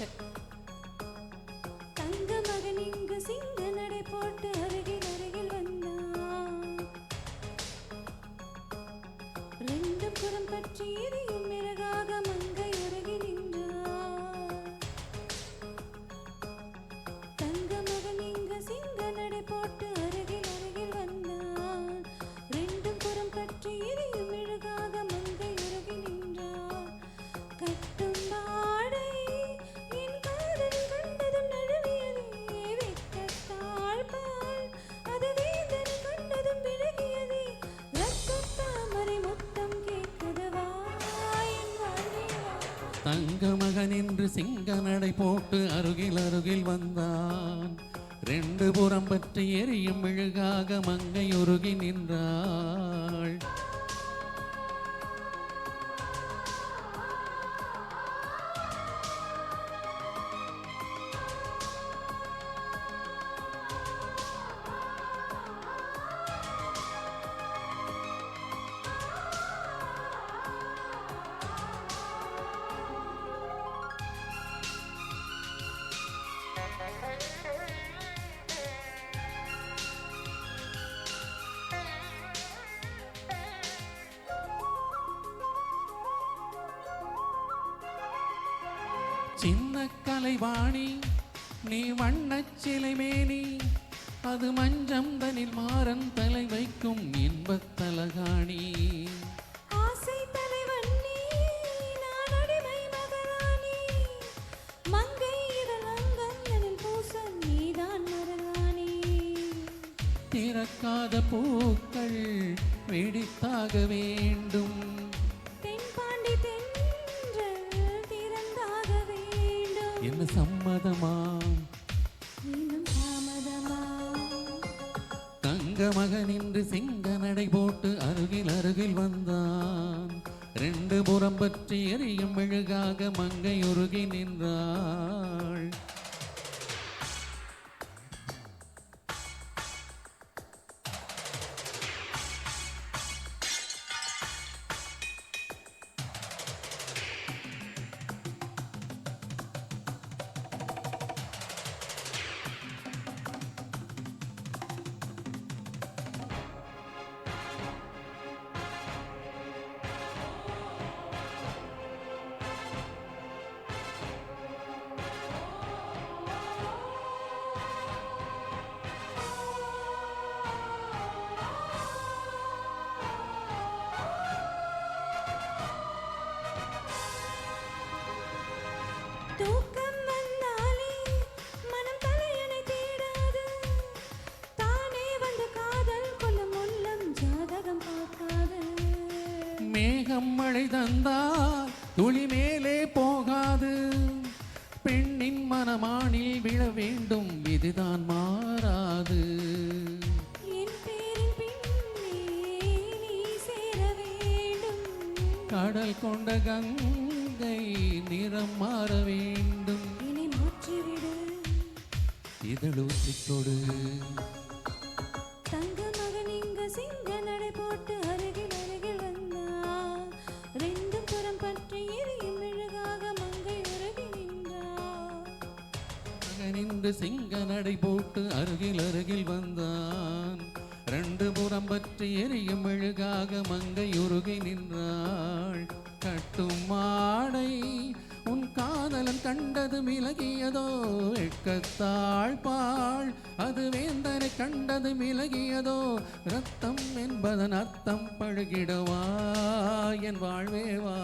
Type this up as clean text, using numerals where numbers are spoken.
Check. தங்க மகன் இங்கு சிங்க நடை போட்டு அருகில் அருகில் வந்தான். ரெண்டு புறம் பற்றி எரியும் மிருகாக மங்கை அருகில் நின்றார். தங்க மகன் இங்கு சிங்க நடை போட்டு அருகில் அருகில் வந்தான். ரெண்டு புறம் பற்றி எரியும் மிருகாக மங்கை அருகில் நின்றார். கட்டும் வாடை என் காதல் கண்டதும் நழுவியதே, வெட்கத்தால் பால் அது வேதனை கண்டதும் விலகியதே, ரத்தத் தாமரை முத்தம் கேட்குதவா என் வாழ்வே வா. தங்க மகன் என்று சிங்க நடை போட்டு அருகில் அருகில் வந்தான். ரெண்டு புறம் பற்றி எரியும் மெழுகாக மங்கை உருகி நின்றாள். சின்ன கலைவாணி நீ வண்ணச் சிலை மேனி, அது மஞ்சம் தனில் மாறன் தலை வைக்கும் இன்பத் தலகாணி. ஆசை தலைவன் நீ, நான் அடிமை மகராணி, மங்கை இதழ் அங்கங்களில் பூச நீதான் மருதாணி. திறக்காத பூக்கள் வெடித்தாக வேண்டும், தென்பாண்டி தென்றல் திறந்தாக வேண்டும். என்ன சம்மதமா இன்னும் தாமதமா? தங்க மகன் இன்று சிங்க நடை போட்டு அருகில் அருகில் வந்தான். ரெண்டு புறம் பற்றி எரியும் மெழுகாக மங்கை உருகி நின்றாள். தூக்கம் வந்தாலே மனம் தலையணை தேடாது, தானே வந்து காதல் கொள்ளும் உள்ளம் ஜாதகம் பார்க்காது. மேகம் மழை தந்தால் துளி மேலே போகாது, பெண்ணின் மனமானில் விழ வேண்டும் இதுதான் மாறாது. என் பேரின் பின்னே நீ சேர வேண்டும், கடல் கொண்ட கங்கை நிறம் மாற வேண்டும். என்னை மாற்றிவிடு. இதழூற்றிக் கொடு. தங்க மகன் இங்கு சிங்க நடை போட்டு அருகில் அருகில் வந்தான். ரெண்டு புறம் பற்றி எரியும் மெழுகாக மங்கை உருகி நின்றார். மகன் இன்று சிங்க நடை போட்டு அருகில் அருகில் வந்தான். ரெண்டு புறம் பற்றி எரியும் மெழுகாக மங்கை உருகி நின்றாள். கட்டும் மாடை உன் காதலன் கண்டது மிளகியதோ, வெட்கத்தாள் பாள் அது வேந்தனை கண்டது மிளகியதோ, ரத்தம் என்பதன் அர்த்தம் பழகிடவா என் வாழ்வே வா.